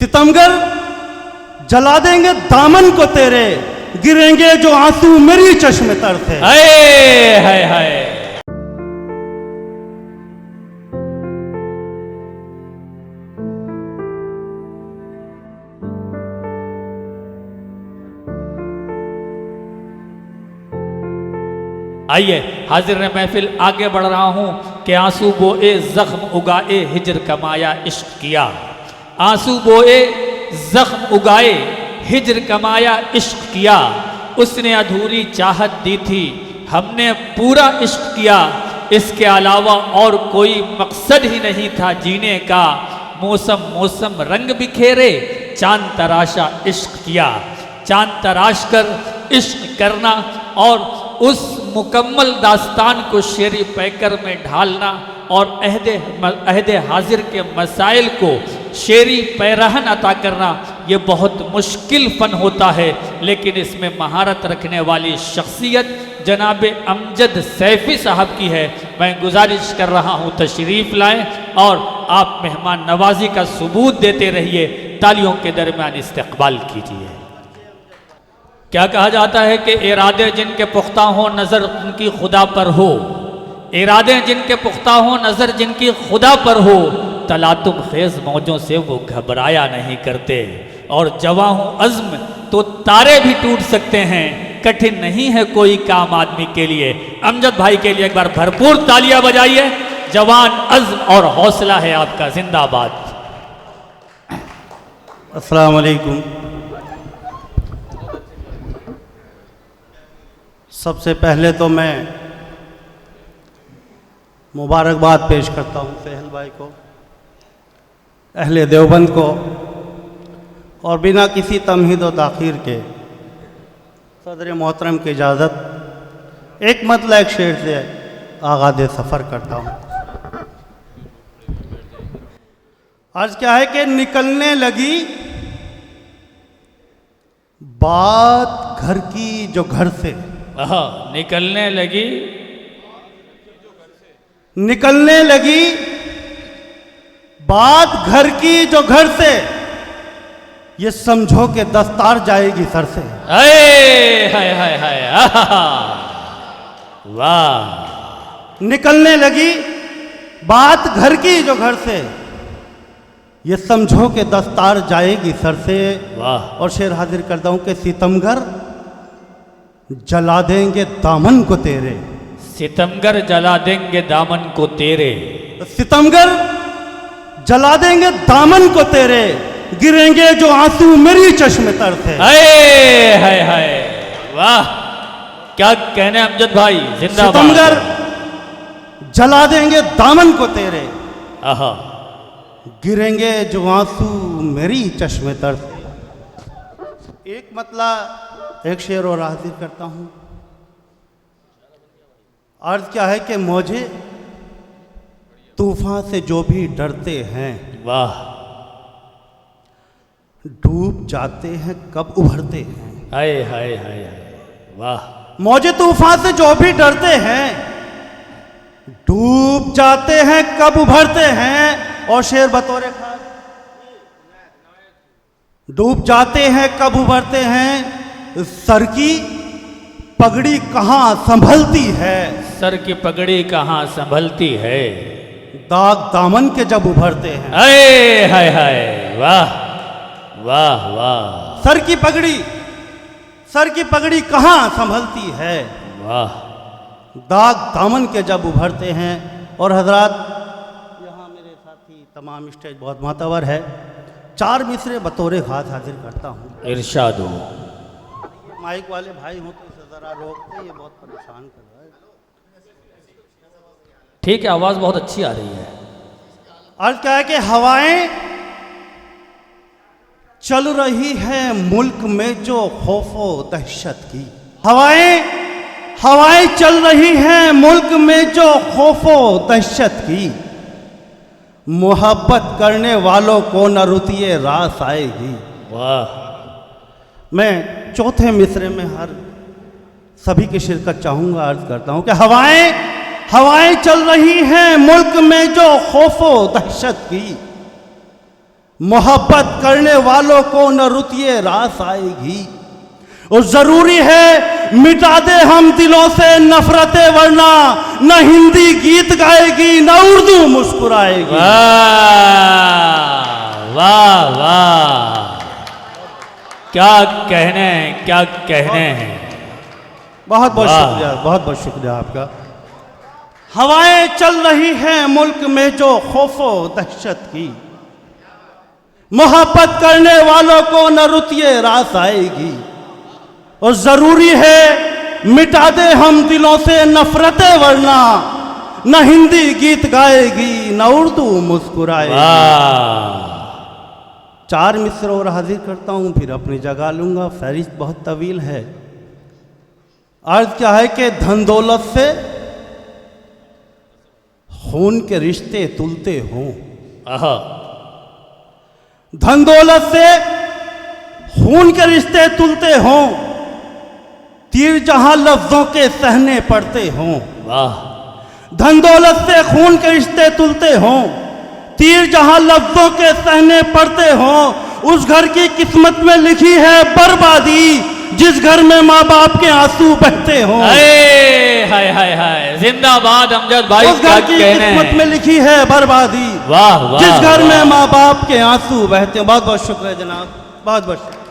सितमगर जला देंगे दामन को तेरे, गिरेंगे जो आंसू मेरी चश्मे तर से। हाय हाय हाय। आइए हाजिर महफिल आगे बढ़ रहा हूं कि आंसू बोए जख्म उगाए हिजर कमाया इश्क किया। आंसू बोए जख्म उगाए हिजर कमाया इश्क किया। उसने अधूरी चाहत दी थी, हमने पूरा इश्क किया। इसके अलावा और कोई मकसद ही नहीं था जीने का। मौसम मौसम रंग बिखेरे, चांद तराशा इश्क किया। चांद तराश कर इश्क करना और उस मुकम्मल दास्तान को शेरी पैकर में ढालना और अहद हाजिर के मसाइल को शेरी पैरहन अता करना, ये बहुत मुश्किल फ़न होता है। लेकिन इसमें महारत रखने वाली शख्सियत जनाब अमजद सैफ़ी साहब की है। मैं गुजारिश कर रहा हूँ तशरीफ़ लाएं और आप मेहमान नवाजी का सबूत देते रहिए। तालियों के दरमियान इस्तकबाल कीजिए। क्या कहा जाता है कि इरादे जिनके पुख्ता हो नज़र उनकी खुदा पर हो। इरादे जिनके पुख्ता हो नज़र जिनकी खुदा पर हो। तलातुम खेज मौजों से वो घबराया नहीं करते। और जवां हो अज़्म तो तारे भी टूट सकते हैं। कठिन नहीं है कोई काम आदमी के लिए। अमजद भाई के लिए एक बार भरपूर तालियां बजाइए। जवान अज़्म और हौसला है आपका। जिंदाबाद। अस्सलाम वालेकुम। सबसे पहले तो मैं मुबारकबाद पेश करता हूँ सहल भाई को, अहले देवबंद को, और बिना किसी तमहीद व ताख़ीर के सदर मोहतरम की इजाज़त एक मतलब एक शेर से आगाज़ सफ़र करता हूँ। आज क्या है कि निकलने लगी बात घर की जो घर से। निकलने लगी बात घर की जो घर से, ये समझो कि दस्तार जाएगी सर से। हाय हाय हाय हाय। वाह। निकलने लगी बात घर की जो घर से, ये समझो कि दस्तार जाएगी सर से। वाह। और शेर हाजिर करता हूं कि सितमगर जला देंगे दामन को तेरे। सितमगर जला देंगे दामन को तेरे। सितमगर जला देंगे दामन को तेरे, गिरेंगे जो आंसू मेरी चश्मे तर से। हाय हाय हाय। वाह, क्या कहने अमजद भाई। जिंदाबाद। सितमगर जला देंगे दामन को तेरे, आहा, गिरेंगे जो आंसू मेरी चश्मे तर से। एक मतलब एक शेर और हाजिर करता हूं। अर्ज क्या है कि मौजे तूफान से जो भी डरते हैं, वाह, डूब जाते हैं कब उभरते हैं। हाय हाय हाय हाय। वाह। मौजे तूफान से जो भी डरते हैं, डूब जाते हैं कब उभरते हैं। और शेर बतौरे खास, डूब जाते हैं कब उभरते हैं। सर की पगड़ी कहाँ संभलती है। सर की पगड़ी कहाँ संभलती है। दाग दामन के जब उभरते हैं। हाय हाय हाय। वाह वाह वाह। सर की पगड़ी कहाँ संभलती है। वाह। दाग दामन के जब उभरते हैं। और हजरात, यहाँ मेरे साथी तमाम स्टेज बहुत मातवर है, 4 मिसरे बतौरे खास हाजिर करता हूँ। इरशाद हो। माइक वाले भाई हो तो इसे ज़रा रोकते, ये बहुत परेशान कर रहा है। ठीक है, आवाज़ बहुत अच्छी आ रही है। अर्ज क्या है कि हवाएं चल रही है मुल्क में जो खौफो दहशत की। हवाएं चल रही हैं मुल्क में जो खौफो दहशत की। मोहब्बत करने वालों को न रुतिए रास आएगी। वाह। मैं चौथे मिसरे में हर सभी की शिरकत चाहूँगा। अर्ज करता हूँ कि हवाएं चल रही हैं मुल्क में जो खौफो दहशत की। मोहब्बत करने वालों को न रुतिए रास आएगी, और जरूरी है मिटा दे हम दिलों से नफरतें, वरना न हिंदी गीत गाएगी न उर्दू मुस्कुराएगी। वाह वाह, क्या कहने हैं, क्या कहने हैं। बहुत बहुत शुक्रिया, बहुत बहुत शुक्रिया आपका। हवाएं चल रही हैं मुल्क में जो खौफो दहशत की, मोहब्बत करने वालों को न रुतिए रास आएगी, और जरूरी है मिटा दे हम दिलों से नफरतें, वरना न हिंदी गीत गाएगी न उर्दू मुस्कुराएगी। 4 मिसर और हाजिर करता हूं, फिर अपनी जगह लूंगा, फहरिस्त बहुत तवील है। अर्ज क्या है कि धन दौलत से खून के रिश्ते तुलते हों, धन दौलत से खून के रिश्ते तुलते हों, तीर जहां लफ्जों के सहने पड़ते हों। वाह। धन दौलत से खून के रिश्ते तुलते हों, तीर जहां लफ्जों के सहने पड़ते हों, उस घर की किस्मत में लिखी है बर्बादी जिस घर में माँ बाप के आंसू बहते हों। हाय हाय हाय, जिंदाबाद अमजद भाई। उस घर की किस्मत में लिखी है बर्बादी, वाह वाह, जिस घर में माँ बाप के आंसू बहते हों। बहुत बहुत शुक्रिया जनाब, बहुत बहुत शुक्रिया।